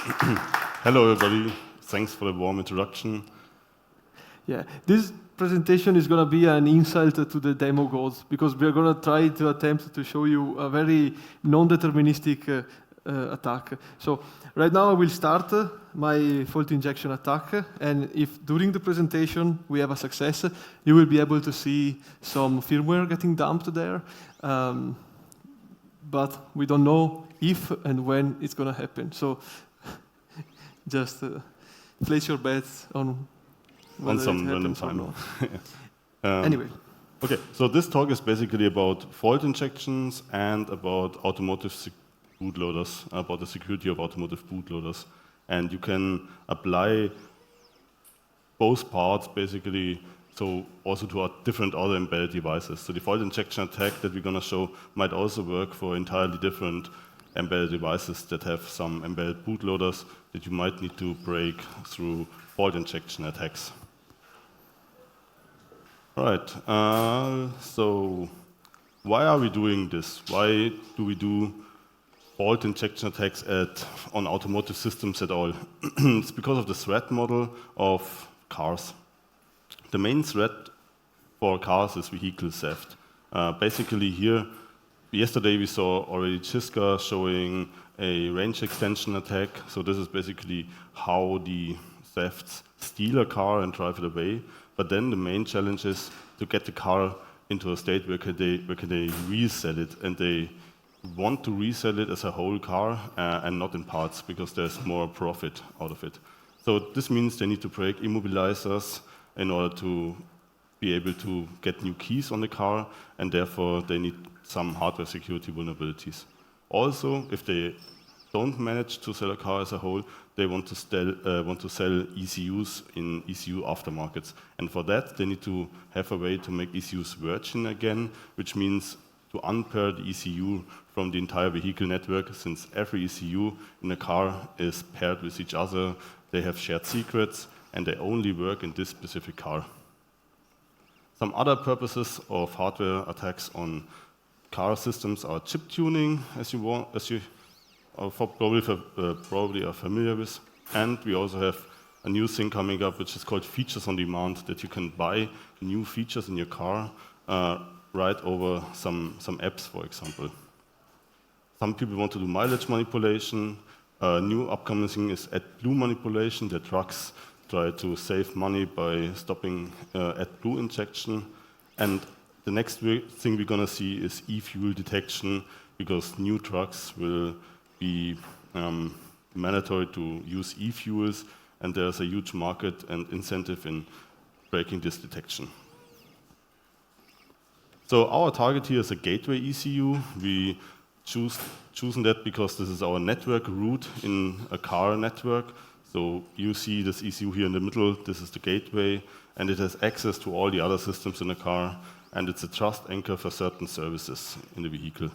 Hello, everybody. Thanks for the warm introduction. Yeah, this presentation is going to be an insult to the demo goals because we are going to try to attempt to show you a very non-deterministic attack. So right now I will start my fault injection attack, and if during the presentation we have a success, you will be able to see some firmware getting dumped there. But we don't know if and when it's going to happen. So just place your bets on some random time. Anyway. Okay, so this talk is basically about fault injections and about automotive bootloaders, about the security of automotive bootloaders. And you can apply both parts basically, so also to different other embedded devices. So the fault injection attack that we're going to show might also work for entirely different embedded devices that have some embedded bootloaders that you might need to break through fault injection attacks. All right, so why are we doing this? Why do we do fault injection attacks on automotive systems at all? It's because of the threat model of cars. The main threat for cars is vehicle theft. Basically here, yesterday we saw already Cisco showing a range extension attack. So this is basically how the thefts steal a car and drive it away. But then the main challenge is to get the car into a state where can they resell it, and they want to resell it as a whole car and not in parts because there's more profit out of it. So this means they need to break immobilizers in order to be able to get new keys on the car, and therefore they need some hardware security vulnerabilities. Also, if they don't manage to sell a car as a whole, they want to sell ECUs in ECU aftermarkets. And for that, they need to have a way to make ECUs virgin again, which means to unpair the ECU from the entire vehicle network, since every ECU in a car is paired with each other. They have shared secrets, and they only work in this specific car. Some other purposes of hardware attacks on car systems are chip tuning, as you probably are familiar with. And we also have a new thing coming up, which is called features on demand, that you can buy new features in your car right over some apps, for example. Some people want to do mileage manipulation. New upcoming thing is AdBlue manipulation, that trucks try to save money by stopping AdBlue injection. And the next thing we're going to see is e-fuel detection, because new trucks will be mandatory to use e-fuels, and there's a huge market and incentive in breaking this detection. So our target here is a gateway ECU. We chosen that because this is our network route in a car network. So you see this ECU here in the middle. This is the gateway, and it has access to all the other systems in the car, and it's a trust anchor for certain services in the vehicle.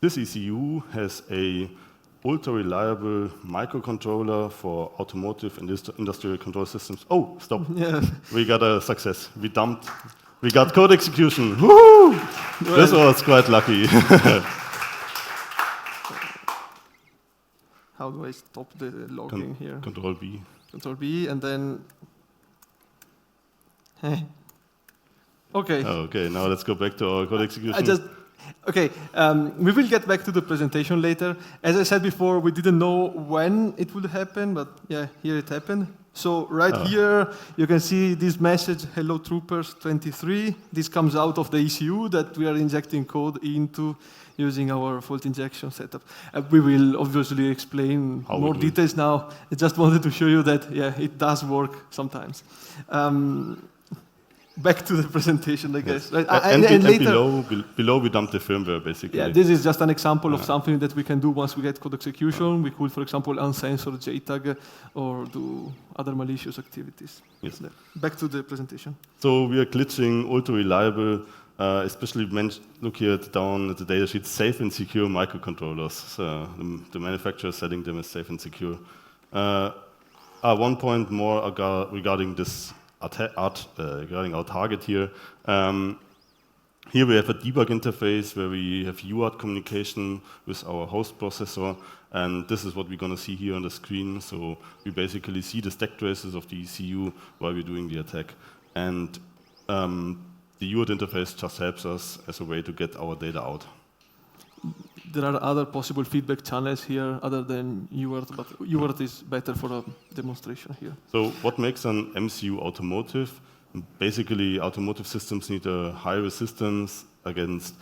This ECU has a ultra-reliable microcontroller for automotive and industrial control systems. Oh, stop. Yeah. We got a success. We got code execution. Woo! This was quite lucky. How do I stop the logging here? Control B. Control B, and then... Okay. Okay, now let's go back to our code execution. Okay, we will get back to the presentation later. As I said before, we didn't know when it would happen, but yeah, here it happened. So here, you can see this message, hello TROOPERS23. This comes out of the ECU that we are injecting code into using our fault injection setup. We will obviously explain more details now. I just wanted to show you that, yeah, it does work sometimes. Back to the presentation, I guess. Yes. Right? And later, below we dump the firmware, basically. Yeah, this is just an example of something that we can do once we get code execution. We could, for example, uncensor JTAG or do other malicious activities. Yes. Back to the presentation. So we are glitching, ultra-reliable, especially look here down at the datasheet, safe and secure microcontrollers. So the manufacturer is setting them as safe and secure. One point more regarding this regarding our target here. Here we have a debug interface where we have UART communication with our host processor, and this is what we're going to see here on the screen. So we basically see the stack traces of the ECU while we're doing the attack. And the UART interface just helps us as a way to get our data out. There are other possible feedback channels here other than UART, but UART is better for a demonstration here. So what makes an MCU automotive? Basically, automotive systems need a high resistance against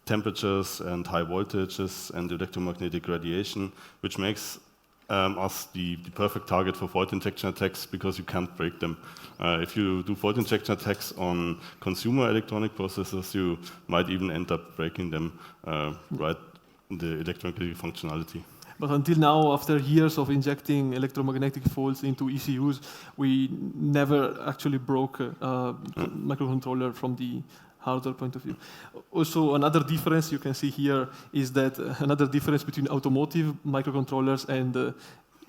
temperatures and high voltages and electromagnetic radiation, which makes us the perfect target for fault injection attacks because you can't break them. If you do fault injection attacks on consumer electronic processors, you might even end up breaking them right in the electromagnetic functionality. But until now, after years of injecting electromagnetic faults into ECUs, we never actually broke a microcontroller from the hardware point of view. Also, another difference you can see here is that another difference between automotive microcontrollers and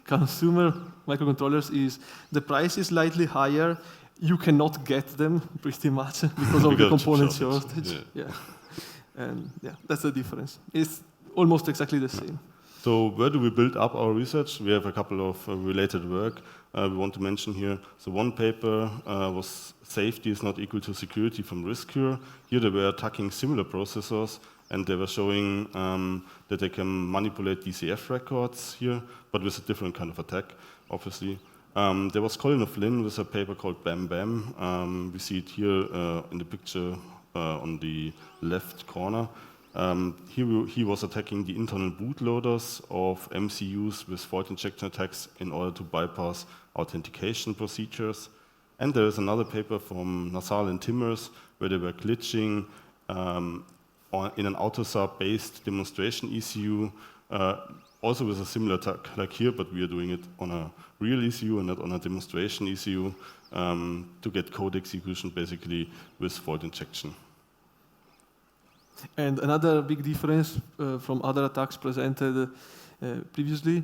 consumer microcontrollers is the price is slightly higher. You cannot get them pretty much because of the component shortage. Yeah. And yeah, that's the difference. It's almost exactly the same. So where do we build up our research? We have a couple of related work we want to mention here. So one paper was safety is not equal to security from RISC-Cure. Here they were attacking similar processors, and they were showing that they can manipulate DCF records here, but with a different kind of attack, obviously. There was Colin O'Flynn with a paper called Bam Bam. We see it here in the picture on the left corner. He was attacking the internal bootloaders of MCUs with fault injection attacks in order to bypass authentication procedures. And there is another paper from Nassal and Timmers where they were glitching in an AutoSAR-based demonstration ECU, also with a similar attack like here, but we are doing it on a real ECU and not on a demonstration ECU to get code execution basically with fault injection. And another big difference from other attacks presented previously,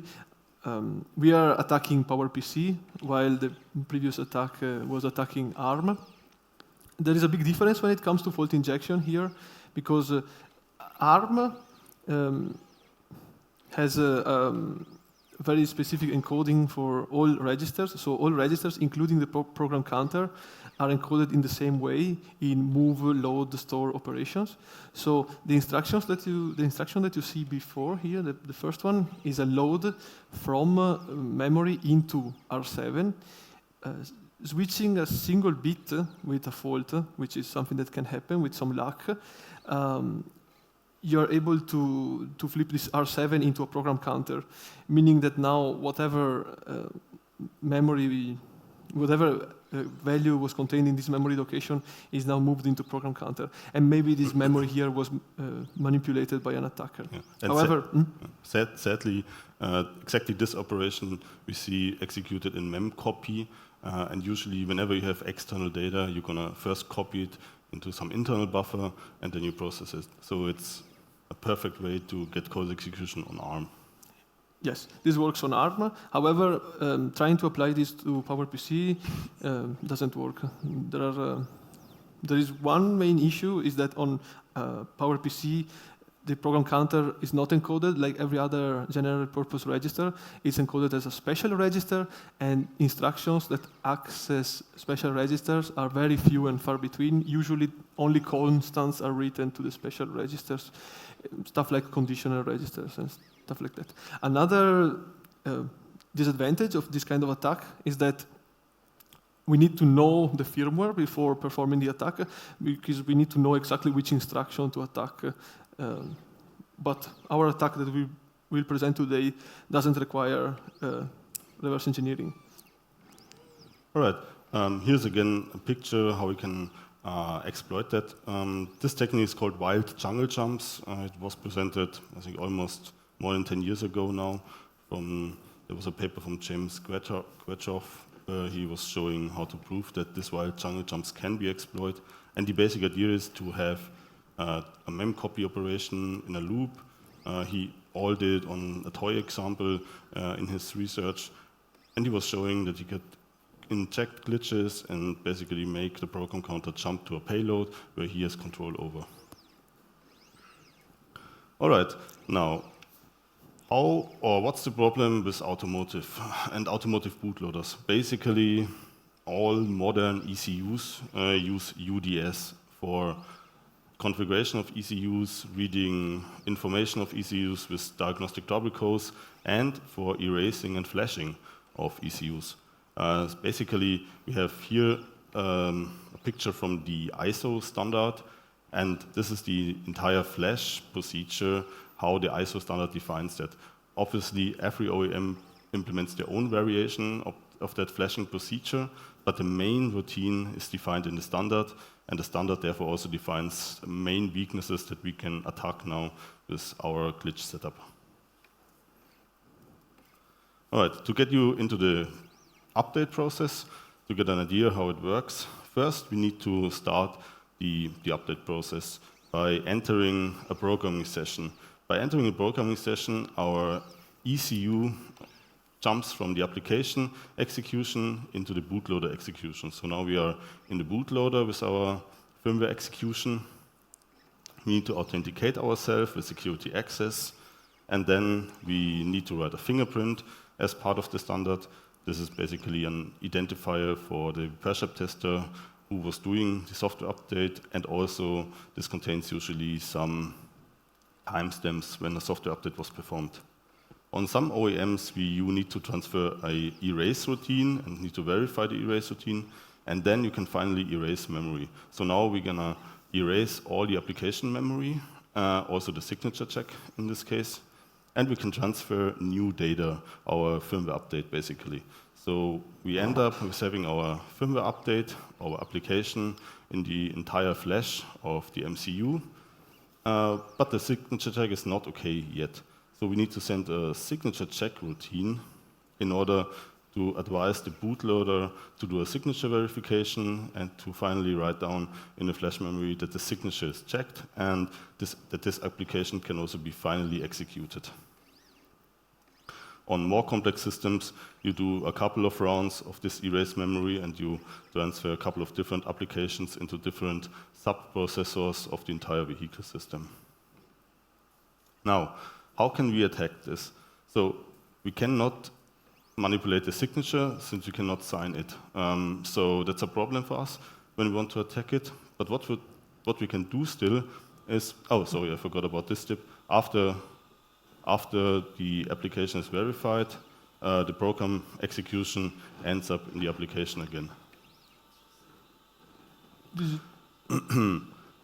we are attacking PowerPC while the previous attack was attacking ARM. There is a big difference when it comes to fault injection here because ARM has a very specific encoding for all registers. So all registers, including the program counter, are encoded in the same way in move, load, store operations. So the instruction that you see before here, the first one is a load from memory into R7, switching a single bit with a fault, which is something that can happen with some luck. You're able to flip this R7 into a program counter, meaning that now whatever value was contained in this memory location is now moved into program counter. And maybe this memory here was manipulated by an attacker. Yeah. However, sadly, exactly this operation we see executed in memcopy. And usually whenever you have external data, you're going to first copy it into some internal buffer, and then you process it. So it's a perfect way to get code execution on ARM. Yes, this works on ARM. However, trying to apply this to PowerPC doesn't work. There is one main issue, is that on PowerPC, the program counter is not encoded like every other general purpose register. It's encoded as a special register, and instructions that access special registers are very few and far between. Usually only constants are written to the special registers, stuff like conditional registers and stuff like that. Another disadvantage of this kind of attack is that we need to know the firmware before performing the attack, because we need to know exactly which instruction to attack. But our attack that we will present today doesn't require reverse engineering. All right. Here's again a picture how we can exploit that. This technique is called wild jungle jumps. It was presented, I think, almost more than 10 years ago now. There was a paper from James Gretchoff. He was showing how to prove that these wild jungle jumps can be exploited. And the basic idea is to have a memcopy operation in a loop. He all did on a toy example in his research. And he was showing that you could inject glitches and basically make the program counter jump to a payload where he has control over. All right, now, how or what's the problem with automotive and automotive bootloaders? Basically, all modern ECUs use UDS for configuration of ECUs, reading information of ECUs with diagnostic double codes, and for erasing and flashing of ECUs. Basically, we have here a picture from the ISO standard, and this is the entire flash procedure, how the ISO standard defines that. Obviously, every OEM implements their own variation of that flashing procedure, but the main routine is defined in the standard, and the standard therefore also defines main weaknesses that we can attack now with our glitch setup. All right, to get you into the update process, to get an idea how it works, first we need to start the update process by entering a programming session. By entering a programming session, our ECU jumps from the application execution into the bootloader execution. So now we are in the bootloader with our firmware execution. We need to authenticate ourselves with security access, and then we need to write a fingerprint as part of the standard. This is basically an identifier for the PowerPC tester who was doing the software update, and also this contains usually some timestamps when a software update was performed. On some OEMs, you need to transfer an erase routine and need to verify the erase routine, and then you can finally erase memory. So now we're gonna erase all the application memory, also the signature check in this case, and we can transfer new data, our firmware update basically. So we end up with having our firmware update, our application in the entire flash of the MCU, but the signature check is not okay yet. So we need to send a signature check routine in order to advise the bootloader to do a signature verification and to finally write down in the flash memory that the signature is checked and that this application can also be finally executed. On more complex systems, you do a couple of rounds of this erase memory and you transfer a couple of different applications into different sub-processors of the entire vehicle system. Now, how can we attack this? So we cannot manipulate the signature since you cannot sign it. So that's a problem for us when we want to attack it. But what we can do still is, oh, sorry, I forgot about this step. After the application is verified, the program execution ends up in the application again.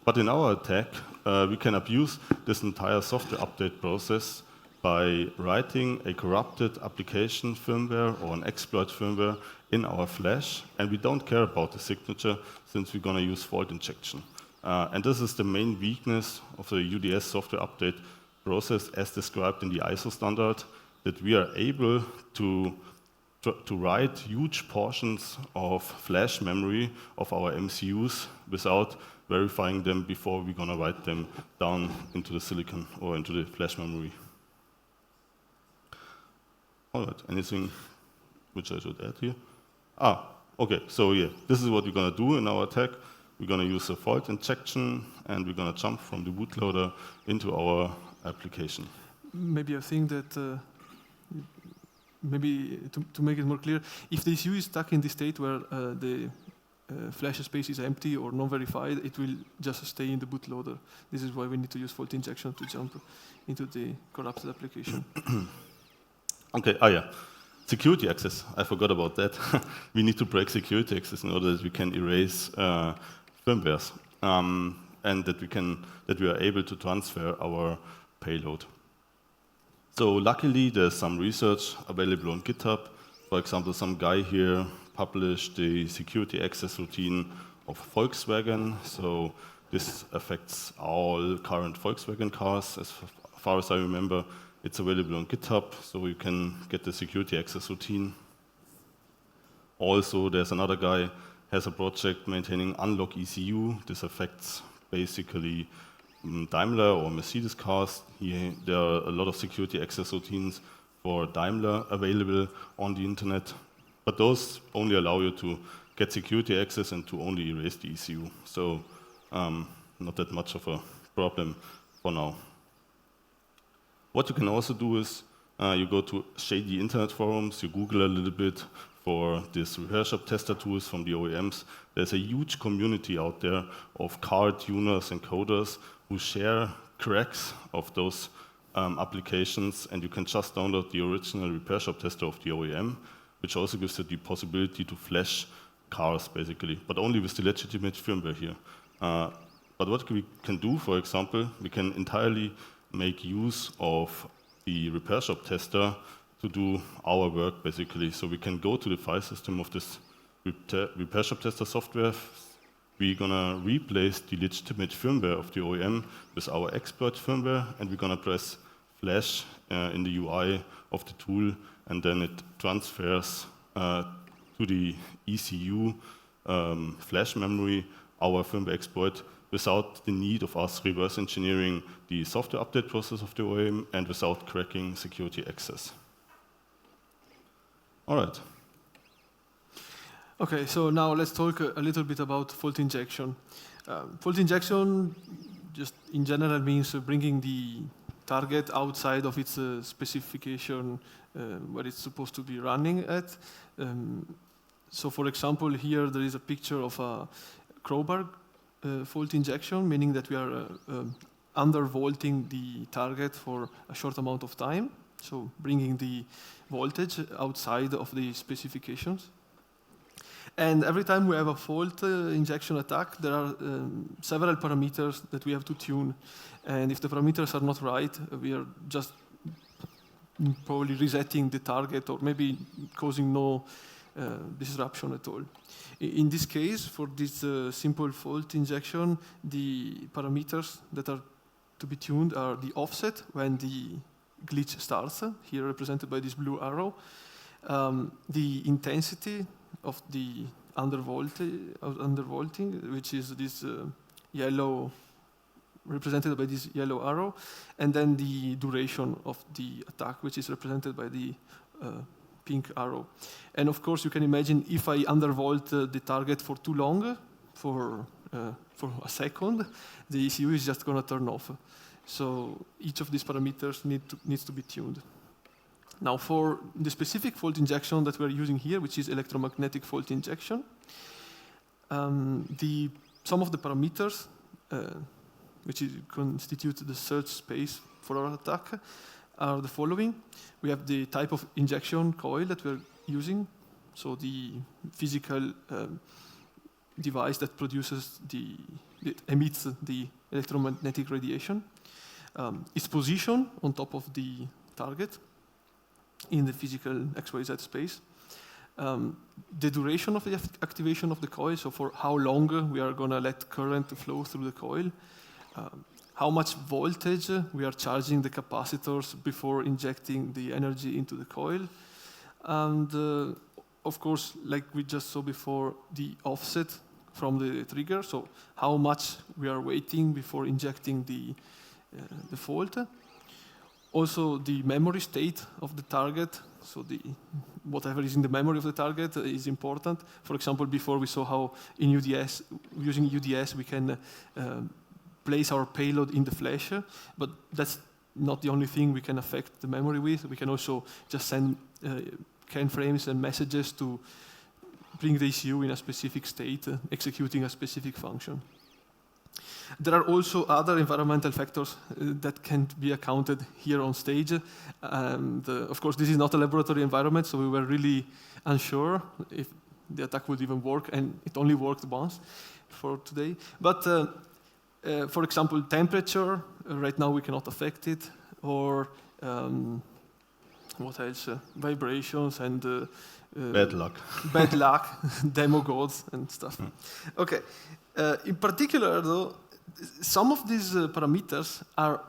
But in our attack, we can abuse this entire software update process by writing a corrupted application firmware or an exploit firmware in our flash, and we don't care about the signature since we're going to use fault injection. And this is the main weakness of the UDS software update process as described in the ISO standard, that we are able to write huge portions of flash memory of our MCUs without verifying them before we're going to write them down into the silicon or into the flash memory. All right, anything which I should add here? Okay, so yeah, this is what we're going to do in our attack. We're going to use a fault injection, and we're going to jump from the bootloader into our application. Maybe I think that maybe to make it more clear, if the ECU is stuck in the state where the flash space is empty or non-verified, it will just stay in the bootloader. This is why we need to use fault injection to jump into the corrupted application. Okay, yeah. Security access, I forgot about that. We need to break security access in order that we can erase firmwares and that we are able to transfer our payload. So luckily, there's some research available on GitHub. For example, some guy here published the security access routine of Volkswagen. So this affects all current Volkswagen cars. As far as I remember, it's available on GitHub, so you can get the security access routine. Also, there's another guy has a project maintaining unlock ECU. This affects basically Daimler or Mercedes cars. There are a lot of security access routines for Daimler available on the internet, but those only allow you to get security access and to only erase the ECU. So not that much of a problem for now. What you can also do is you go to shady internet forums, you Google a little bit for this repair shop tester tools from the OEMs. There's a huge community out there of car tuners and coders who share cracks of those applications, and you can just download the original repair shop tester of the OEM, which also gives you the possibility to flash cars, basically, but only with the legitimate firmware here. But what we can do, for example, we can entirely make use of the repair shop tester to do our work, basically. So we can go to the file system of this repair shop tester software. We're gonna replace the legitimate firmware of the OEM with our exploit firmware, and we're gonna press flash in the UI of the tool, and then it transfers to the ECU flash memory our firmware exploit without the need of us reverse engineering the software update process of the OEM and without cracking security access. All right. Okay, so now let's talk a little bit about fault injection. Fault injection, just in general, means bringing the target outside of its specification where it's supposed to be running at. So for example, here there is a picture of a crowbar fault injection, meaning that we are undervolting the target for a short amount of time, so bringing the voltage outside of the specifications. And every time we have a fault injection attack, there are several parameters that we have to tune. And if the parameters are not right, we are just probably resetting the target or maybe causing no disruption at all. In this case, for this simple fault injection, the parameters that are to be tuned are the offset when the glitch starts, here represented by this blue arrow, the intensity of the undervolting, which is this yellow, represented by this yellow arrow, and then the duration of the attack, which is represented by the pink arrow. And of course, you can imagine if I undervolt the target for too long, for a second, the ECU is just going to turn off. So each of these parameters needs to be tuned. Now, for the specific fault injection that we're using here, which is electromagnetic fault injection, some of the parameters, which constitute the search space for our attack, are the following. We have the type of injection coil that we're using, so the physical device that emits the electromagnetic radiation, its position on top of the target in the physical XYZ space, the duration of the activation of the coil, so for how long we are going to let current flow through the coil, how much voltage we are charging the capacitors before injecting the energy into the coil, and of course, like we just saw before, the offset from the trigger, so how much we are waiting before injecting the fault. Also, the memory state of the target, so whatever is in the memory of the target is important. For example, before we saw how in UDS, using UDS, we can place our payload in the flash, but that's not the only thing we can affect the memory with. We can also just send CAN frames and messages to bring the ECU in a specific state, executing a specific function. There are also other environmental factors that can't be accounted here on stage. And of course, this is not a laboratory environment, so we were really unsure if the attack would even work, and it only worked once for today. But for example, temperature, right now we cannot affect it, or what else? Vibrations and bad luck. Bad luck, demo gods and stuff. Okay. In particular, though, some of these parameters are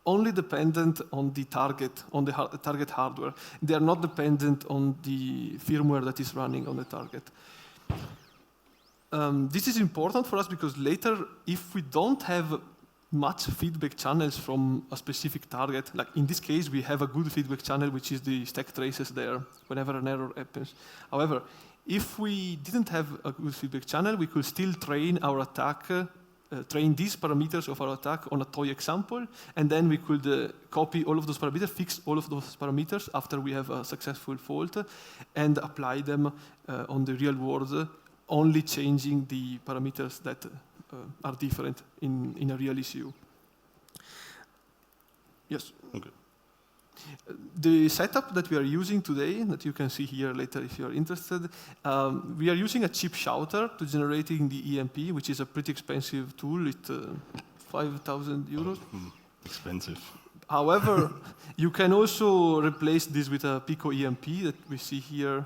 only dependent on the target, on the target hardware. They are not dependent on the firmware that is running on the target. This is important for us because later, if we don't have much feedback channels from a specific target, like in this case, we have a good feedback channel, which is the stack traces there whenever an error happens. However, if we didn't have a good feedback channel, we could still train our attack train these parameters of our attack on a toy example, and then we could copy all of those parameters, fix all of those parameters after we have a successful fault, and apply them on the real world, only changing the parameters that are different in a real issue. Yes? Okay. The setup that we are using today, that you can see here later if you are interested, we are using a chip shouter to generating the EMP, which is a pretty expensive tool. It's 5,000 euros. Expensive. However, you can also replace this with a Pico EMP that we see here.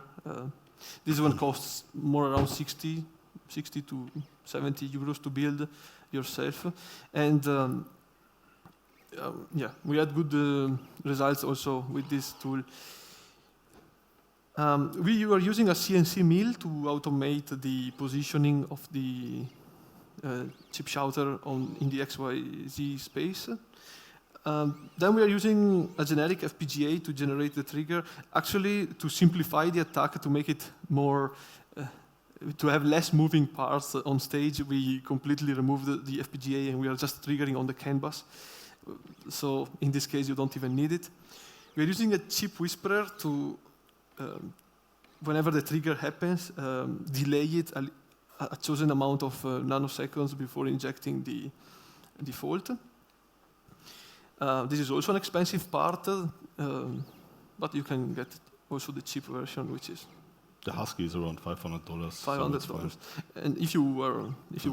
This one costs more around 60 to 70 euros to build yourself. And yeah, we had good results also with this tool. We were using a CNC mill to automate the positioning of the chip shouter in the XYZ space. Then we are using a generic FPGA to generate the trigger, actually to simplify the attack, to make it more, to have less moving parts on stage. We completely removed the FPGA and we are just triggering on the CAN bus. So in this case, you don't even need it. We're using a chip whisperer to, whenever the trigger happens, delay it a chosen amount of nanoseconds before injecting the fault. This is also an expensive part, but you can get also the cheap version, which is The Husky is around $500. $500. And if you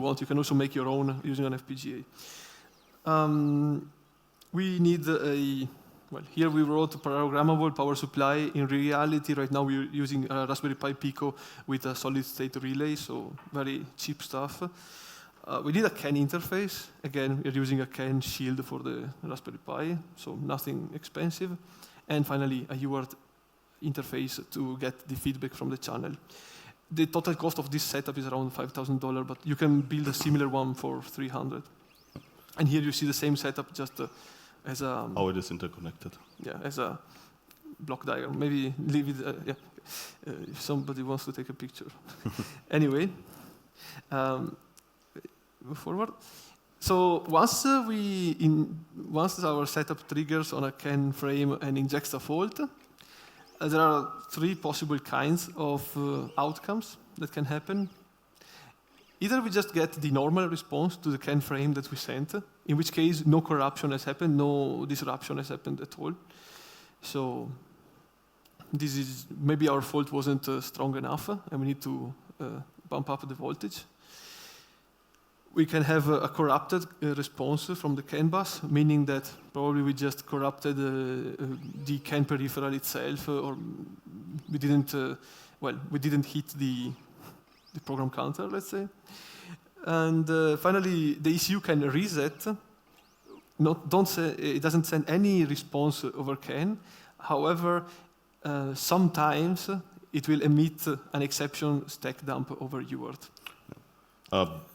want, you can also make your own using an FPGA. We need here we wrote a programmable power supply. In reality, right now we're using a Raspberry Pi Pico with a solid state relay, so very cheap stuff. We need a CAN interface. Again, we're using a CAN shield for the Raspberry Pi, so nothing expensive. And finally, a UART interface to get the feedback from the channel. The total cost of this setup is around $5,000, but you can build a similar one for $300. And here you see the same setup, just as a... How it is interconnected. Yeah, as a block diagram. Maybe leave it, if somebody wants to take a picture. Anyway, move forward. So once our setup triggers on a CAN frame and injects a fault, there are three possible kinds of outcomes that can happen. Either we just get the normal response to the CAN frame that we sent, in which case no corruption has happened, no disruption has happened at all. So this is maybe our fault wasn't strong enough, and we need to bump up the voltage. We can have a corrupted response from the CAN bus, meaning that probably we just corrupted the CAN peripheral itself, or we didn't hit the program counter, let's say. And finally, the ECU can reset. It doesn't send any response over CAN. However, sometimes it will emit an exception stack dump over UART.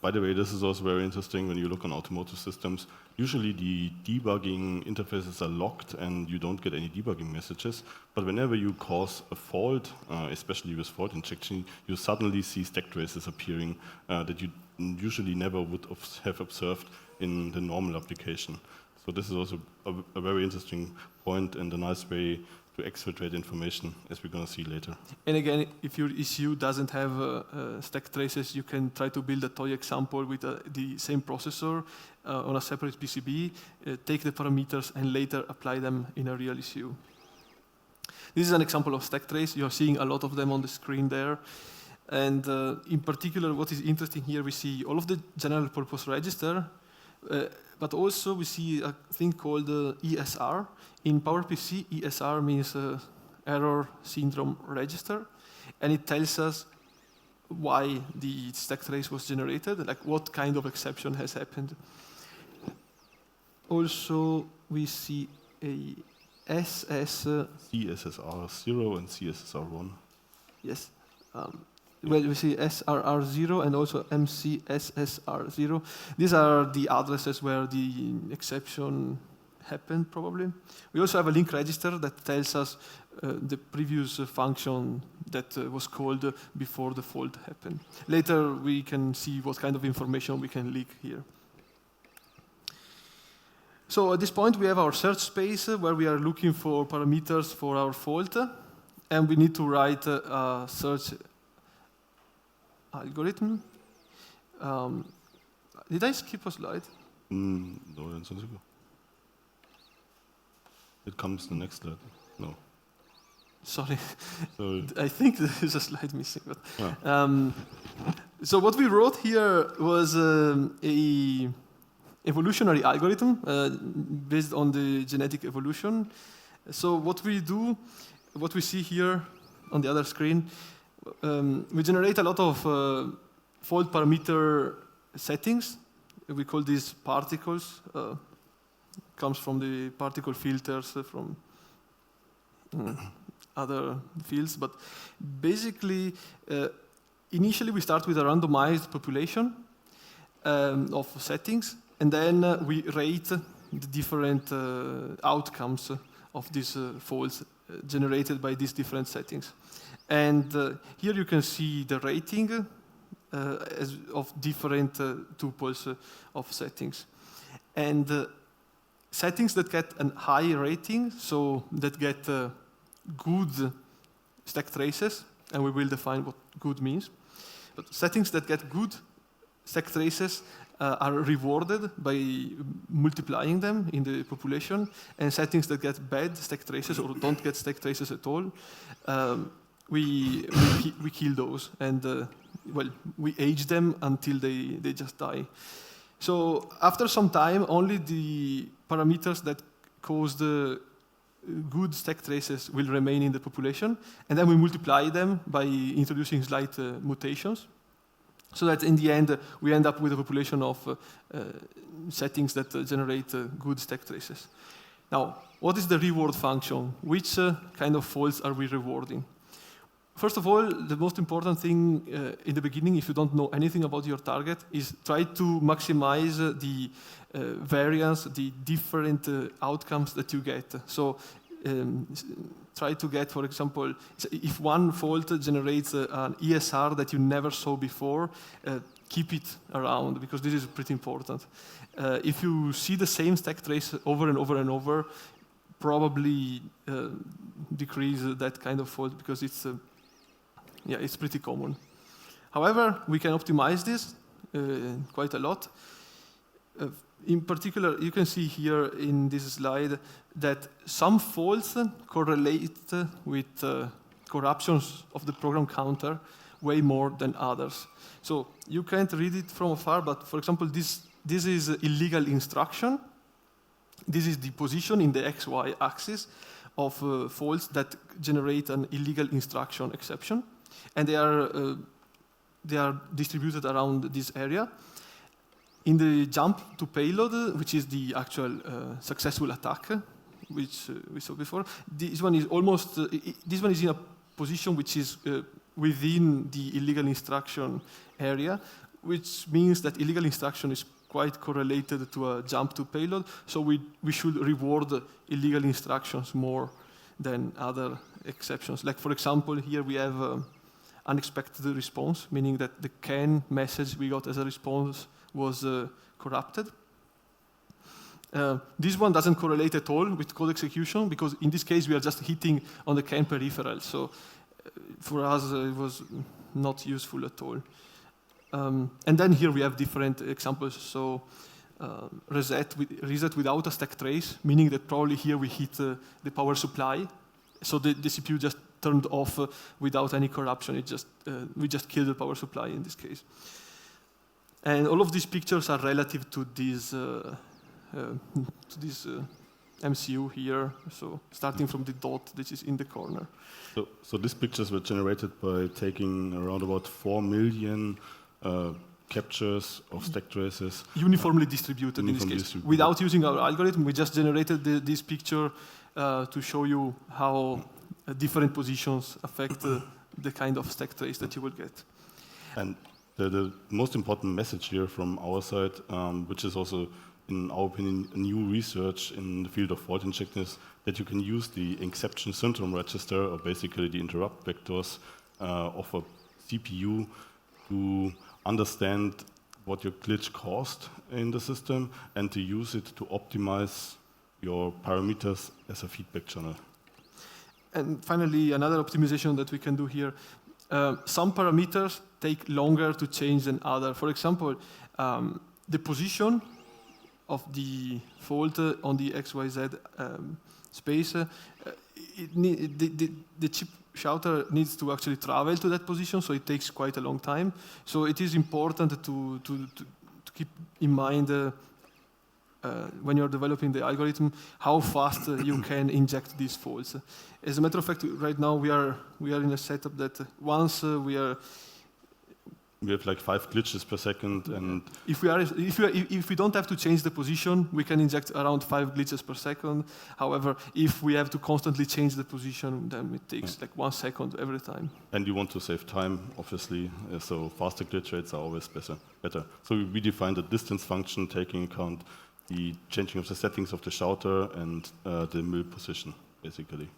By the way, this is also very interesting when you look on automotive systems. Usually the debugging interfaces are locked and you don't get any debugging messages. But whenever you cause a fault, especially with fault injection, you suddenly see stack traces appearing that you usually never would have observed in the normal application. So this is also a very interesting point and a nice way to exfiltrate information, as we're going to see later. And again, if your ECU doesn't have stack traces, you can try to build a toy example with the same processor on a separate PCB, take the parameters, and later apply them in a real ECU. This is an example of stack trace. You're seeing a lot of them on the screen there. And in particular, what is interesting here, we see all of the general purpose register, but also we see a thing called ESR. In PowerPC, ESR means Error Syndrome Register, and it tells us why the stack trace was generated, like what kind of exception has happened. Also, we see a CSSR0 and CSSR1. Yes. Well, we see SRR0 and also MCSSR0. These are the addresses where the exception happened, probably. We also have a link register that tells us the previous function that was called before the fault happened. Later, we can see what kind of information we can leak here. So at this point, we have our search space where we are looking for parameters for our fault, and we need to write a search algorithm. Did I skip a slide? No, that's not good. It comes the next slide. No. Sorry. So I think there is a slide missing. But, yeah. So what we wrote here was a evolutionary algorithm based on the genetic evolution. So what we do, what we see here on the other screen, we generate a lot of fault parameter settings. We call these particles. Comes from the particle filters from other fields. But basically, initially we start with a randomized population of settings, and then we rate the different outcomes of these faults generated by these different settings. And here you can see the rating of different tuples of settings. And settings that get a high rating, so that get good stack traces, and we will define what good means. But settings that get good stack traces are rewarded by multiplying them in the population, and settings that get bad stack traces or don't get stack traces at all, we kill those, and well, we age them until they just die. So after some time, only the parameters that cause the good stack traces will remain in the population, and then we multiply them by introducing slight mutations, so that in the end we end up with a population of settings that generate good stack traces. Now, what is the reward function? Which kind of faults are we rewarding? First of all, the most important thing in the beginning, if you don't know anything about your target, is try to maximize the variance, the different outcomes that you get. So try to get, for example, if one fault generates an ESR that you never saw before, keep it around, because this is pretty important. If you see the same stack trace over and over and over, probably decrease that kind of fault, because it's pretty common. However, we can optimize this quite a lot. In particular, you can see here in this slide that some faults correlate with corruptions of the program counter way more than others. So you can't read it from afar, but for example, this is illegal instruction. This is the position in the XY axis of faults that generate an illegal instruction exception. And they are distributed around this area. In the jump to payload, which is the actual successful attack, which we saw before, this one is this one is in a position which is within the illegal instruction area, which means that illegal instruction is quite correlated to a jump to payload. So we should reward illegal instructions more than other exceptions. Like, for example, here we have unexpected response, meaning that the CAN message we got as a response was corrupted. This one doesn't correlate at all with code execution, because in this case we are just hitting on the CAN peripheral. So for us it was not useful at all. And then here we have different examples. So reset without a stack trace, meaning that probably here we hit the power supply. So the CPU just turned off without any corruption. We just killed the power supply in this case. And all of these pictures are relative to this MCU here. So starting from the dot that is in the corner. So these pictures were generated by taking around about 4 million captures of stack traces. Uniformly distributed in this case. Without using our algorithm, we just generated this picture to show you how different positions affect the kind of stack trace that you will get. And the most important message here from our side, which is also, in our opinion, new research in the field of fault injection, is that you can use the exception syndrome register, or basically the interrupt vectors of a CPU, to understand what your glitch caused in the system and to use it to optimize your parameters as a feedback channel. And finally, another optimization that we can do here. Some parameters take longer to change than others. For example, the position of the fault on the XYZ space, the chip shouter needs to actually travel to that position, so it takes quite a long time. So it is important to keep in mind when you're developing the algorithm how fast you can inject these faults. As a matter of fact, right now we are in a setup that once we have like 5 glitches per second, and if we don't have to change the position, we can inject around 5 glitches per second. However, if we have to constantly change the position, then it takes like 1 second every time. And you want to save time, obviously, so faster glitch rates are always better. So we defined a distance function taking account the changing of the settings of the shouter and the mill position, basically.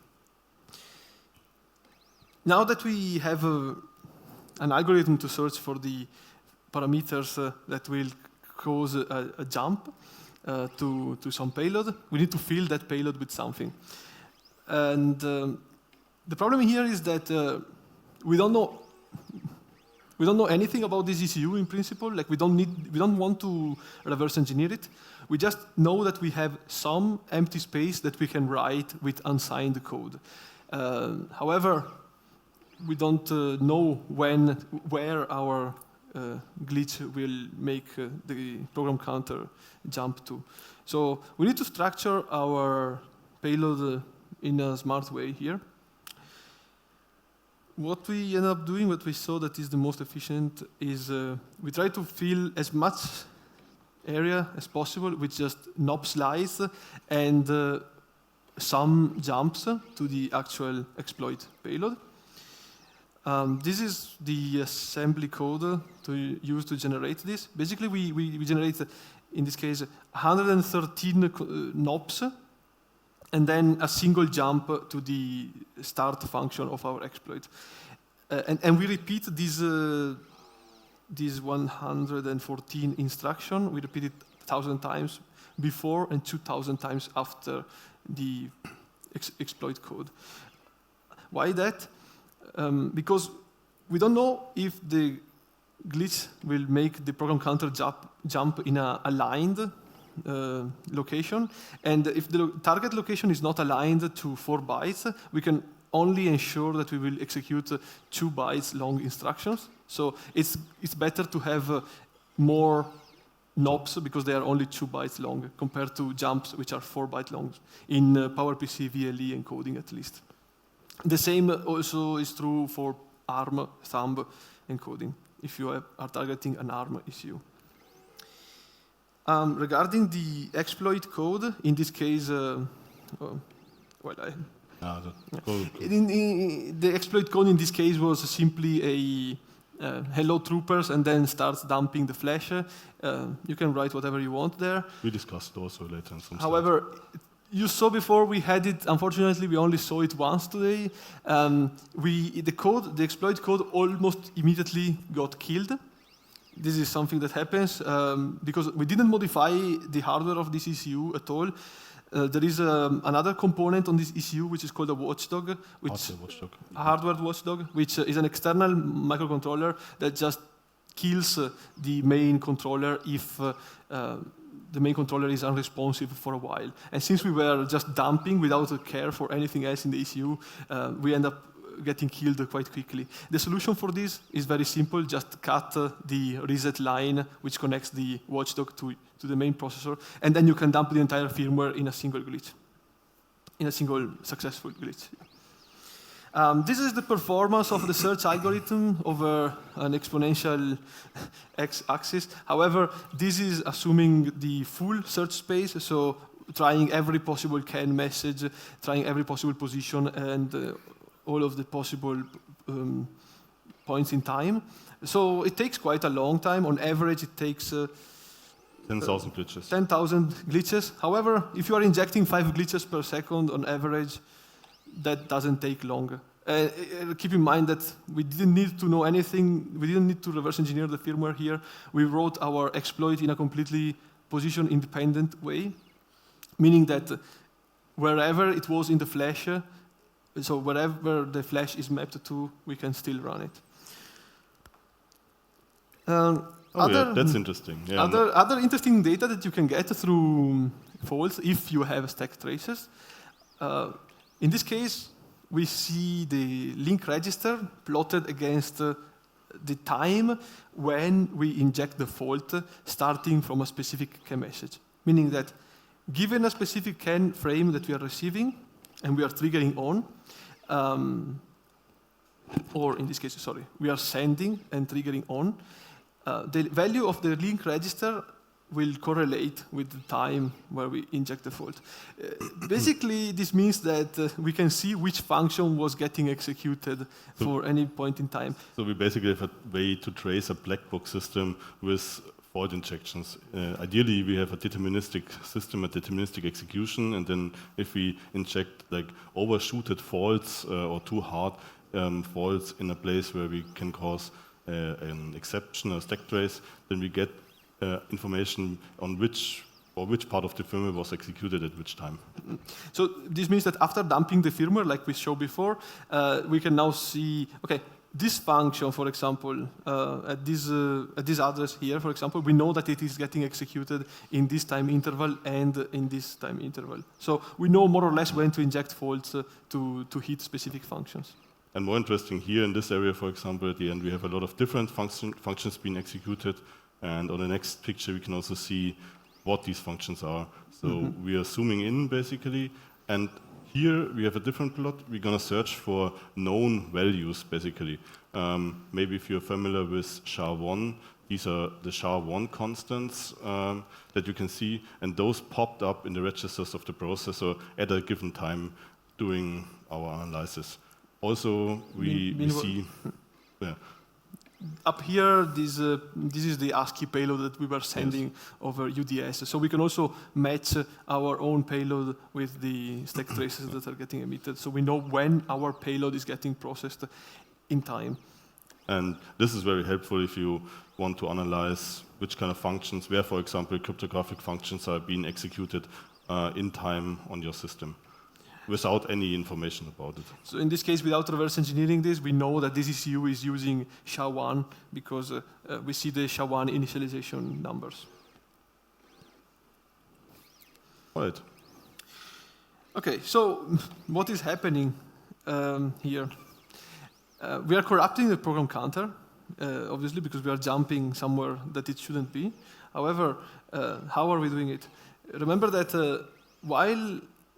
Now that we have an algorithm to search for the parameters that will cause a jump to some payload, we need to fill that payload with something. And the problem here is that we don't know anything about this ECU in principle. Like we don't want to reverse engineer it. We just know that we have some empty space that we can write with unsigned code. However, we don't know where our glitch will make the program counter jump to. So we need to structure our payload in a smart way here. What we end up doing, what we saw that is the most efficient, is we try to fill as much area as possible with just knob slice and some jumps to the actual exploit payload. This is the assembly code to use to generate this. Basically, we generate, in this case, 113 knobs, and then a single jump to the start function of our exploit. And we repeat this 114 instruction. We repeat it 1,000 times before and 2,000 times after the exploit code. Why that? Because we don't know if the glitch will make the program counter jump in an aligned location. And if the target location is not aligned to 4 bytes, we can only ensure that we will execute 2 bytes long instructions. So it's better to have more knobs because they are only 2 bytes long compared to jumps which are 4 bytes long in PowerPC VLE encoding at least. The same also is true for ARM thumb encoding, if you are targeting an ARM ECU. Regarding the exploit code, in this case, the exploit code in this case was simply a hello troopers and then starts dumping the flash. You can write whatever you want there. We discussed also later in some However, you saw before we had it, unfortunately we only saw it once today. The exploit code almost immediately got killed. This is something that happens because we didn't modify the hardware of this ECU at all. There is another component on this ECU which is called a watchdog, a hardware watchdog, which is an external microcontroller that just kills the main controller if the main controller is unresponsive for a while. And since we were just dumping without a care for anything else in the ECU, we end up getting killed quite quickly. The solution for this is very simple. Just cut the reset line which connects the watchdog to the main processor, and then you can dump the entire firmware in a single glitch, in a single successful glitch. This is the performance of the search algorithm over an exponential x-axis. However, this is assuming the full search space, so trying every possible CAN message, trying every possible position, and all of the possible points in time. So it takes quite a long time. On average, it takes 10,000 glitches. 10,000 glitches. However, if you are injecting 5 glitches per second on average, that doesn't take long. Keep in mind that we didn't need to know anything. We didn't need to reverse engineer the firmware here. We wrote our exploit in a completely position-independent way, meaning that wherever it was in the flash, so wherever the flash is mapped to, we can still run it. That's interesting. Yeah, other interesting data that you can get through faults if you have stack traces. In this case, we see the link register plotted against the time when we inject the fault starting from a specific CAN message. Meaning that given a specific CAN frame that we are receiving and we are triggering on, or in this case, sorry, we are sending and triggering on, the value of the link register will correlate with the time where we inject the fault. Basically, this means that we can see which function was getting executed for any point in time. So we basically have a way to trace a black box system with fault injections. Ideally, we have a deterministic system, a deterministic execution, and then if we inject like overshooted faults or too hard faults in a place where we can cause an exception, a stack trace, then we get information on which part of the firmware was executed at which time. So this means that after dumping the firmware, like we showed before, we can now see, okay, this function, for example, at this address here, for example, we know that it is getting executed in this time interval and in this time interval. So we know more or less when to inject faults to hit specific functions. And more interesting here in this area, for example, at the end we have a lot of different functions being executed. And on the next picture, we can also see what these functions are. So we are zooming in, basically. And here we have a different plot. We're going to search for known values, basically. Maybe if you're familiar with SHA-1, these are the SHA-1 constants that you can see. And those popped up in the registers of the processor at a given time during our analysis. Also, we see... Yeah. Up here, this is the ASCII payload that we were sending over UDS. So we can also match our own payload with the stack traces that are getting emitted. So we know when our payload is getting processed in time. And this is very helpful if you want to analyze which kind of functions, where, for example, cryptographic functions are being executed in time on your system, without any information about it. So in this case, without reverse engineering this, we know that this ECU is using SHA-1 because we see the SHA-1 initialization numbers. All right. Okay, so what is happening here? We are corrupting the program counter, obviously, because we are jumping somewhere that it shouldn't be. However, how are we doing it? Remember that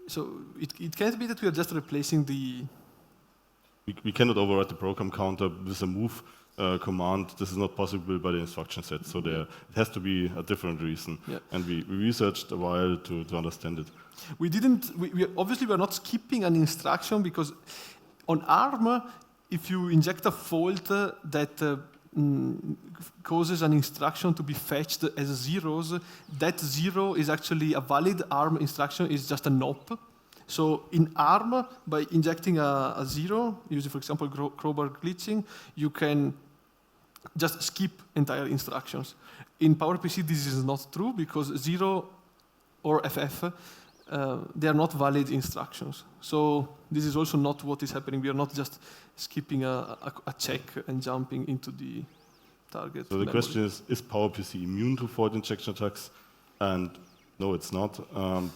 so it can't be that we are just replacing the... We cannot override the program counter with a move command. This is not possible by the instruction set. So it has to be a different reason. Yeah. And we researched a while to understand it. We obviously we're not skipping an instruction because on ARM, if you inject a fault that causes an instruction to be fetched as zeros, that zero is actually a valid ARM instruction, is just a NOP. So in ARM, by injecting a zero, using, for example, crowbar glitching, you can just skip entire instructions. In PowerPC, this is not true because zero or FF, they are not valid instructions. So this is also not what is happening. We are not just skipping a check and jumping into the target. So the question is PowerPC immune to fault injection attacks? And no, it's not,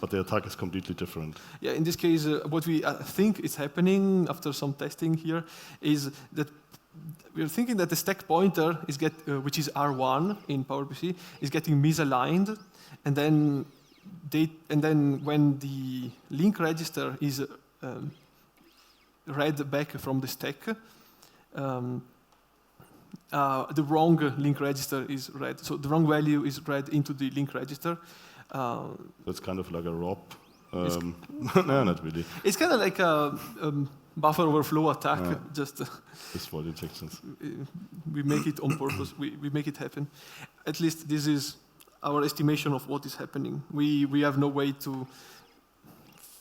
but the attack is completely different. Yeah, in this case, what we think is happening after some testing here is that we're thinking that the stack pointer is which is R1 in PowerPC, is getting misaligned, and then when the link register is read back from the stack, the wrong link register is read. So the wrong value is read into the link register. That's kind of like a ROP. No, not really. It's kind of like a buffer overflow attack. Just fault injections. We make it on purpose. We make it happen. At least this is our estimation of what is happening. We have no way to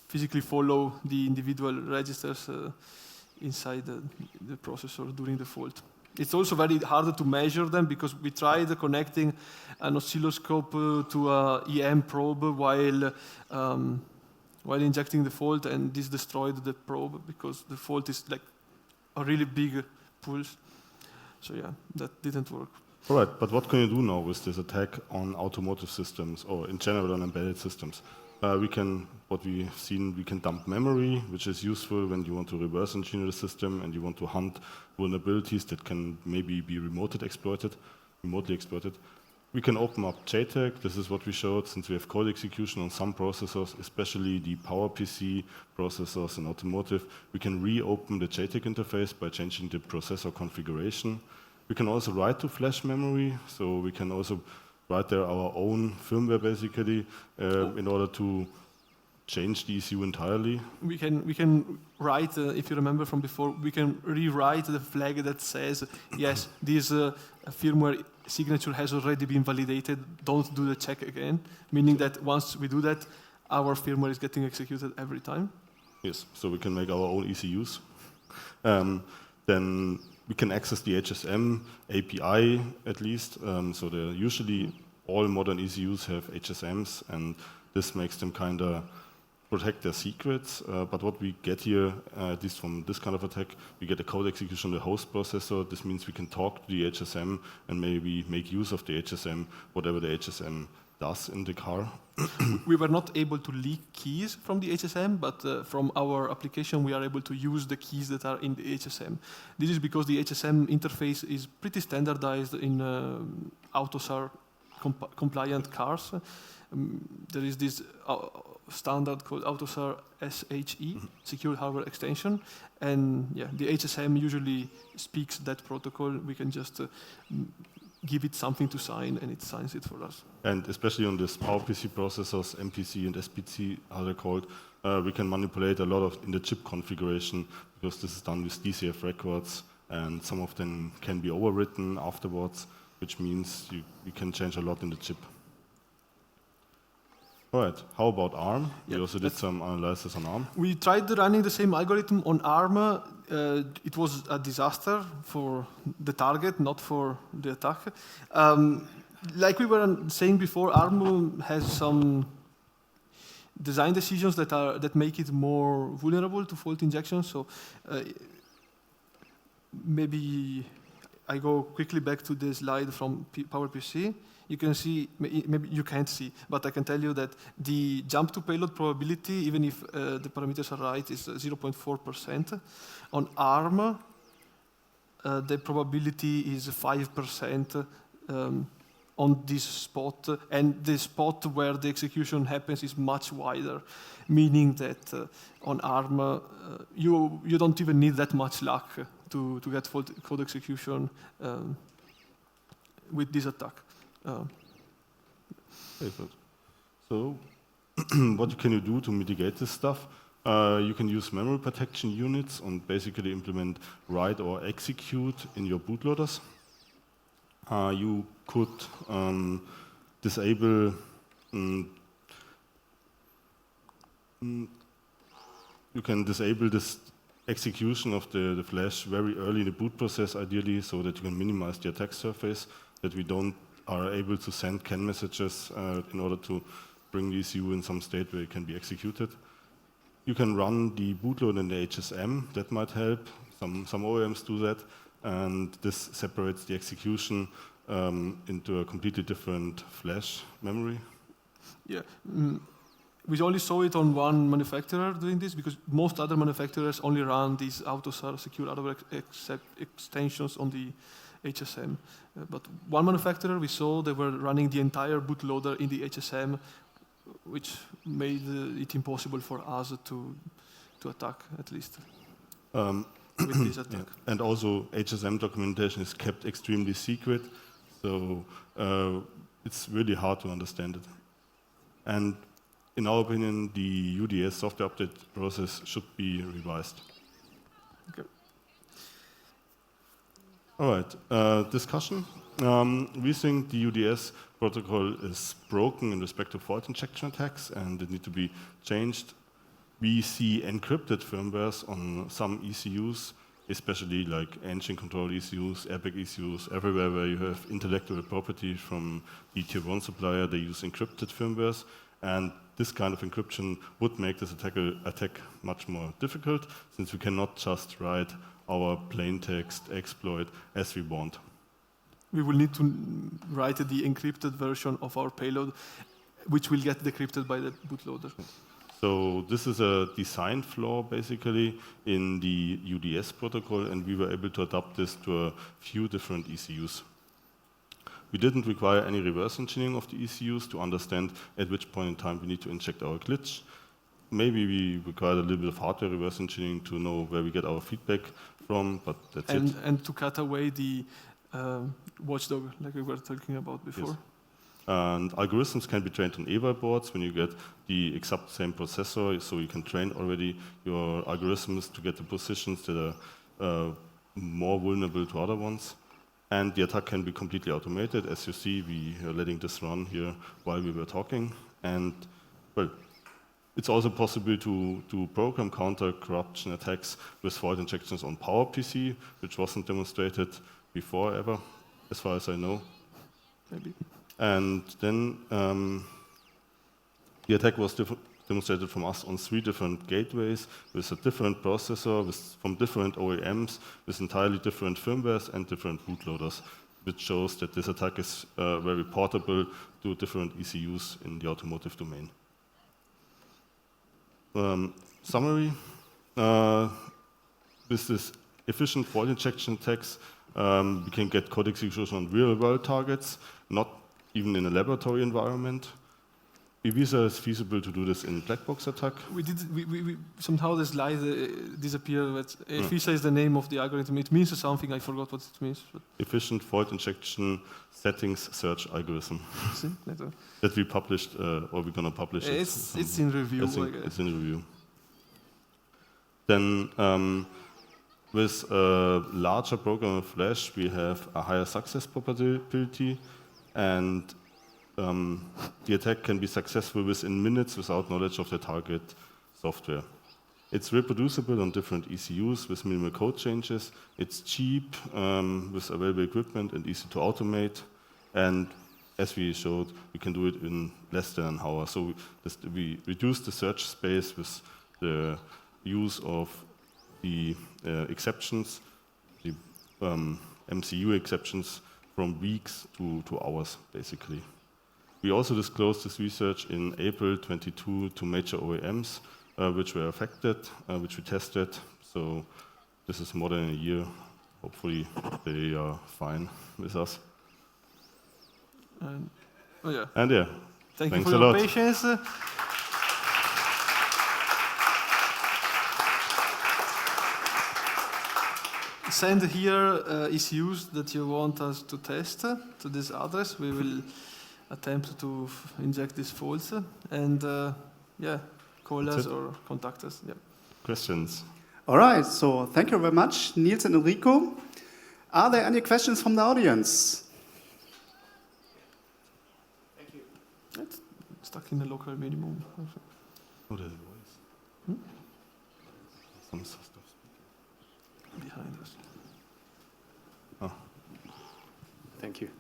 physically follow the individual registers inside the processor during the fault. It's also very hard to measure them because we tried connecting an oscilloscope to a EM probe while injecting the fault, and this destroyed the probe because the fault is like a really big pulse. So yeah, that didn't work. All right, but what can you do now with this attack on automotive systems or in general on embedded systems? What we've seen, we can dump memory, which is useful when you want to reverse engineer the system and you want to hunt vulnerabilities that can maybe be remotely exploited. We can open up JTAG. This is what we showed, since we have code execution on some processors, especially the PowerPC processors in automotive. We can reopen the JTAG interface by changing the processor configuration. We can also write to flash memory, so we can also write there our own firmware basically in order to change the ECU entirely. We can write, if you remember from before, we can rewrite the flag that says, yes, this firmware signature has already been validated, don't do the check again, meaning that once we do that, our firmware is getting executed every time. Yes, so we can make our own ECUs. Then we can access the HSM API at least. So usually all modern ECUs have HSMs, and this makes them kind of protect their secrets. But what we get here, at least from this kind of attack, we get a code execution on the host processor. This means we can talk to the HSM and maybe make use of the HSM, whatever the HSM does in the car. We were not able to leak keys from the HSM, but from our application we are able to use the keys that are in the HSM. This is because the HSM interface is pretty standardized in AUTOSAR compliant cars. There is this standard called AUTOSAR SHE, Secure Hardware Extension, and yeah, the HSM usually speaks that protocol. We can just give it something to sign, and it signs it for us. And especially on these PowerPC processors, MPC and SPC, how they're called, we can manipulate a lot of in the chip configuration because this is done with DCF records, and some of them can be overwritten afterwards, which means you can change a lot in the chip. All right, how about ARM? We also did some analysis on ARM. We tried running the same algorithm on ARM. It was a disaster for the target, not for the attack. Like we were saying before, ARM has some design decisions that make it more vulnerable to fault injection. So maybe I go quickly back to the slide from PowerPC. You can see, maybe you can't see, but I can tell you that the jump to payload probability, even if the parameters are right, is 0.4%. On ARM, the probability is 5% on this spot, and the spot where the execution happens is much wider, meaning that on ARM, you don't even need that much luck to get fault code execution with this attack. Very good. So, what can you do to mitigate this stuff? You can use memory protection units and basically implement write or execute in your bootloaders. You could disable you can disable this execution of the flash very early in the boot process, ideally, so that you can minimize the attack surface, that we are able to send CAN messages in order to bring the ECU in some state where it can be executed. You can run the bootloader in the HSM, that might help. Some OEMs do that, and this separates the execution into a completely different flash memory. Yeah. We only saw it on one manufacturer doing this because most other manufacturers only run these AUTOSAR secure hardware extensions on the HSM. But one manufacturer we saw they were running the entire bootloader in the HSM, which made it impossible for us to attack, at least with this attack. Yeah. And also HSM documentation is kept extremely secret, so it's really hard to understand it. And in our opinion, the UDS software update process should be revised. Okay. All right, discussion. We think the UDS protocol is broken in respect to fault injection attacks, and it needs to be changed. we see encrypted firmwares on some ECUs, especially like engine control ECUs, airbag ECUs, everywhere where you have intellectual property from the tier 1 supplier, they use encrypted firmwares. And this kind of encryption would make this attack much more difficult, since we cannot just write our plain text exploit as we want. We will need to write the encrypted version of our payload, which will get decrypted by the bootloader. So this is a design flaw, basically, in the UDS protocol, and we were able to adapt this to a few different ECUs. We didn't require any reverse engineering of the ECUs to understand at which point in time we need to inject our glitch. Maybe we required a little bit of hardware reverse engineering to know where we get our feedback from, but that's it. And to cut away the watchdog, like we were talking about before. Yes. And algorithms can be trained on eval boards when you get the exact same processor, so you can train already your algorithms to get the positions that are more vulnerable to other ones. And the attack can be completely automated. As you see, we are letting this run here while we were talking. And, well, it's also possible to program counter-corruption attacks with fault injections on PowerPC, which wasn't demonstrated before ever, as far as I know. Maybe. And then the attack was demonstrated from us on 3 different gateways with a different processor, from different OEMs, with entirely different firmwares and different bootloaders, which shows that this attack is very portable to different ECUs in the automotive domain. Summary, with this efficient fault injection attacks, we can get code execution on real-world targets, not even in a laboratory environment. Evisa is feasible to do this in black box attack. We somehow the slide disappeared. But Evisa is the name of the algorithm. It means something. I forgot what it means. But Efficient fault injection settings search algorithm that we published, or we're going to publish. It's in review. It's in review. Then with a larger program of Flash, we have a higher success probability, and the attack can be successful within minutes without knowledge of the target software. It's reproducible on different ECUs with minimal code changes. It's cheap with available equipment and easy to automate. And as we showed, we can do it in less than an hour. So we reduce the search space with the use of the exceptions, the MCU exceptions, from weeks to hours, basically. We also disclosed this research in April 22 to major OEMs, which were affected, which we tested. So this is more than a year. Hopefully they are fine with us. And yeah. And yeah, thanks you for a your lot. patience. Send here ECUs that you want us to test to this address. We will attempt to inject these faults, and yeah, call us or contact us. Yeah. Questions? All right, so thank you very much, Nils and Enrico. Are there any questions from the audience? Thank you. It's stuck in the local minimum. Oh, there's a voice. Some stuff. Behind us. Oh. Thank you.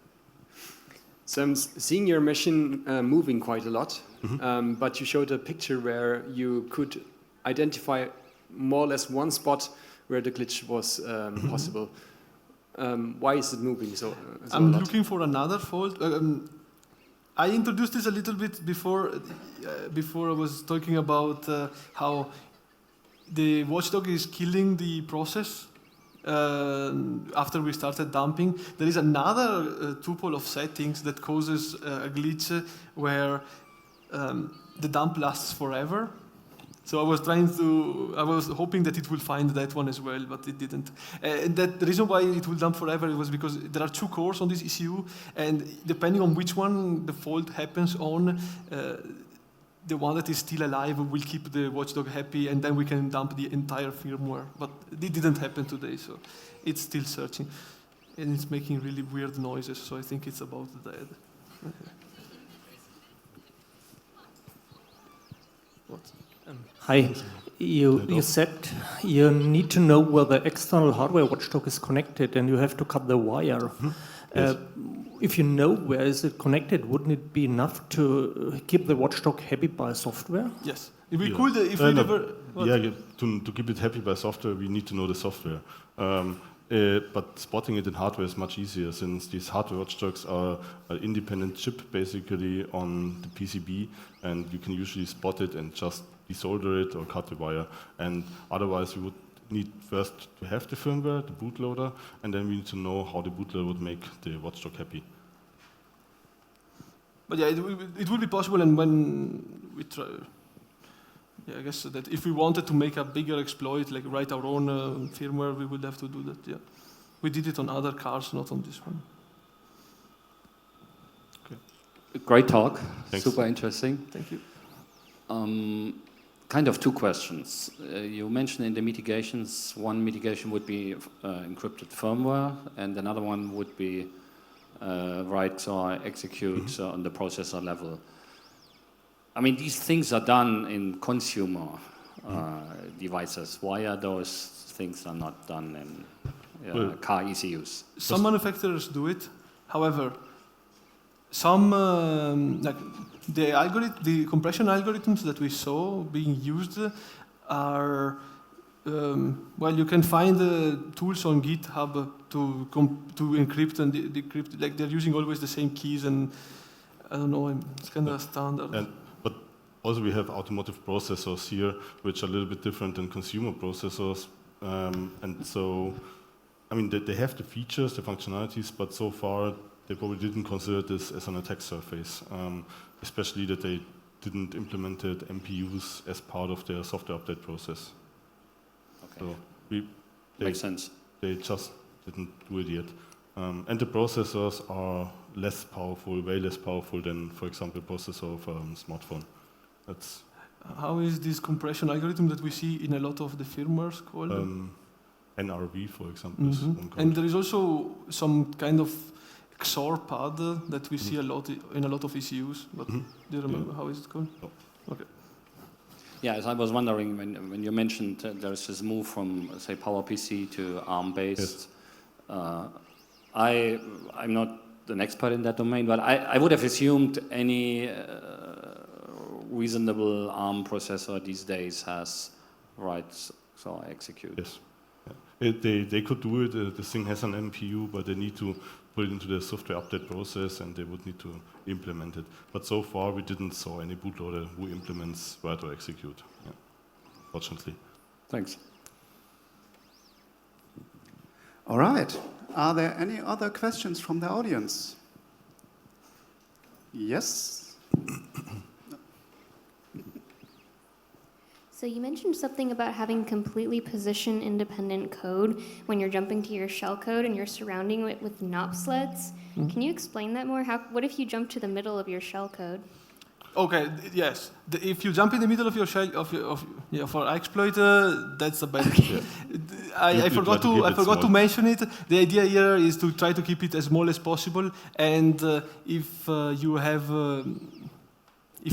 So I'm seeing your machine moving quite a lot, but you showed a picture where you could identify more or less one spot where the glitch was possible. Why is it moving so I'm a lot? looking for another fault. I introduced this a little bit before I was talking about how the watchdog is killing the process after we started dumping. There is another tuple of settings that causes a glitch where the dump lasts forever. So I was hoping that it will find that one as well, but it didn't. And the reason why it will dump forever was because there are 2 cores on this ECU, and depending on which one the fault happens on, the one that is still alive will keep the watchdog happy, and then we can dump the entire firmware. But it didn't happen today, so it's still searching. And it's making really weird noises, so I think it's about dead. What? Hi. You said you need to know where the external hardware watchdog is connected, and you have to cut the wire. Yes. If you know where is it connected, wouldn't it be enough to keep the watchdog happy by software? Yes. If we Yeah. could, if we No, never... what? yeah, to keep it happy by software, we need to know the software. But spotting it in hardware is much easier, since these hardware watchdogs are an independent chip basically on the PCB, and you can usually spot it and just desolder it or cut the wire. And otherwise, we would need first to have the firmware, the bootloader, and then we need to know how the bootloader would make the watchdog happy. But yeah, it will be possible, and when we try... Yeah, I guess that if we wanted to make a bigger exploit, like write our own firmware, we would have to do that, yeah. We did it on other cars, not on this one. Great talk. Thanks. Super interesting. Thank you. Kind of two questions. You mentioned in the mitigations, one mitigation would be encrypted firmware, and another one would be write or execute on the processor level. I mean, these things are done in consumer devices. Why are those things are not done in car ECUs? Some manufacturers do it. However, some like the compression algorithms that we saw being used are well, you can find tools on GitHub to encrypt and decrypt. Like they're using always the same keys, and I don't know, it's kind of standard. But also we have automotive processors here, which are a little bit different than consumer processors. And so, I mean, they have the features, the functionalities, but so far they probably didn't consider this as an attack surface, especially that they didn't implement MPUs as part of their software update process. Okay. So Makes sense. They just didn't do it yet. And the processors are less powerful, way less powerful than, for example, processor of a smartphone. That's How is this compression algorithm that we see in a lot of the firmwares called? NRV, for example. Is one code. And there is also some kind of XOR pad that we see a lot in a lot of ECUs. But do you remember how is it called? No. Okay. Yeah, as I was wondering when you mentioned there's this move from, say, PowerPC to ARM-based. Yes. I'm not an expert in that domain, but I would have assumed any reasonable ARM processor these days has write or execute. Yes. Yeah. They could do it. The thing has an MPU, but they need to put it into the software update process, and they would need to implement it. But so far, we didn't saw any bootloader who implements write or execute. Yeah. Fortunately. Thanks. All right. Are there any other questions from the audience? Yes? So you mentioned something about having completely position-independent code when you're jumping to your shell code and you're surrounding it with NOP sleds. Can you explain that more? What if you jump to the middle of your shell code? Okay. Yes. If you jump in the middle of your shell for exploit, that's a bad. I forgot to mention it. The idea here is to try to keep it as small as possible, and if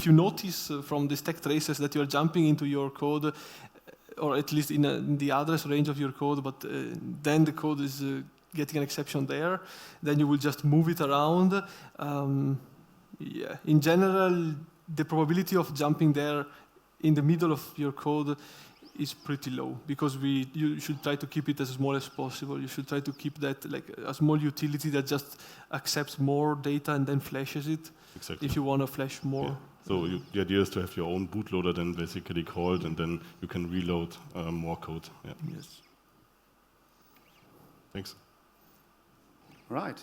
you notice from the stack traces that you are jumping into your code, or at least in the address range of your code, but then the code is getting an exception there, then you will just move it around. In general, the probability of jumping there in the middle of your code is pretty low, because you should try to keep it as small as possible. You should try to keep that like a small utility that just accepts more data and then flashes it. Exactly. If you want to flash more. Yeah. So the idea is to have your own bootloader then basically called, and then you can reload more code. Yeah. Yes. Thanks. Right.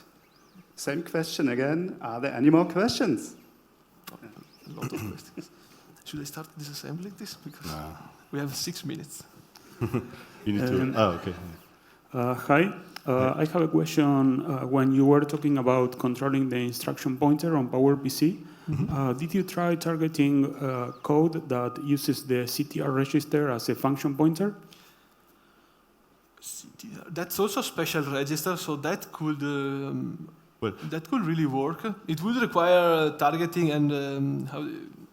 Same question again. Are there any more questions? A lot of questions. Should I start disassembling this? Because we have 6 minutes. You need to. Okay. Hi. I have a question. When you were talking about controlling the instruction pointer on PowerPC, did you try targeting code that uses the CTR register as a function pointer? CTR. That's also a special register, so that could really work. It would require targeting and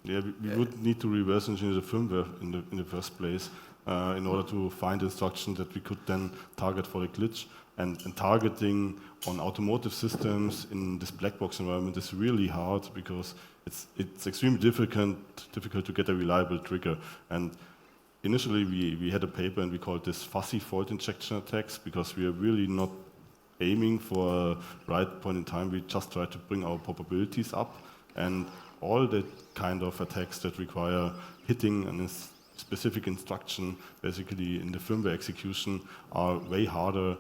Yeah, we would need to reverse engineer the firmware in the first place in order to find instructions that we could then target for the glitch. And targeting on automotive systems in this black box environment is really hard because it's extremely difficult to get a reliable trigger. And initially we had a paper and we called this fuzzy fault injection attacks because we are really not aiming for a right point in time. We just try to bring our probabilities up, and all the kind of attacks that require hitting a specific instruction basically in the firmware execution are way harder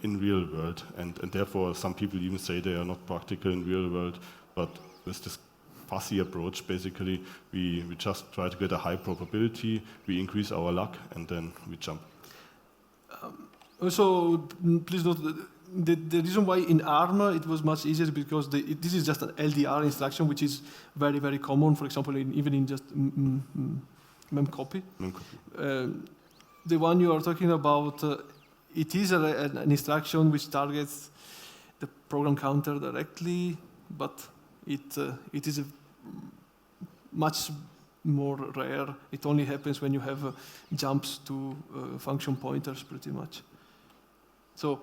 in real world, and therefore some people even say they are not practical in real world. But with this fuzzy approach, basically we just try to get a high probability, we increase our luck, and then we jump. Also, please note the reason why in ARM it was much easier because this is just an LDR instruction, which is very, very common, for example, even in just memcopy. The one you are talking about, it is an instruction which targets the program counter directly, but it is much more rare. It only happens when you have jumps to function pointers, pretty much. So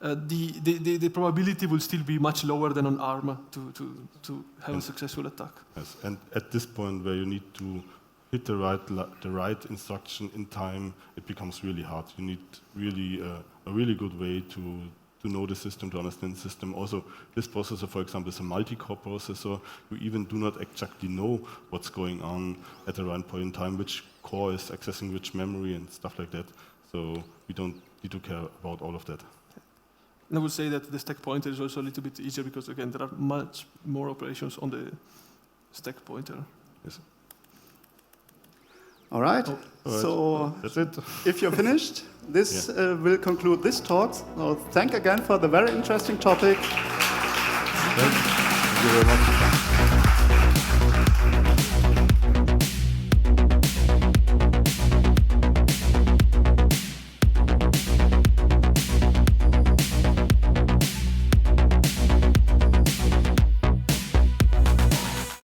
the probability will still be much lower than on ARM to have a successful attack. Yes, and at this point where you need to hit the right instruction in time, it becomes really hard. You need really a really good way to know the system, to understand the system. Also, this processor, for example, is a multi-core processor. You even do not exactly know what's going on at the right point in time, which core is accessing which memory and stuff like that. So we don't need to care about all of that. And I would say that the stack pointer is also a little bit easier because, again, there are much more operations on the stack pointer. Yes. All right. So that's it. If you're finished, this will conclude this talk. So thank again for the very interesting topic. Thank you very much.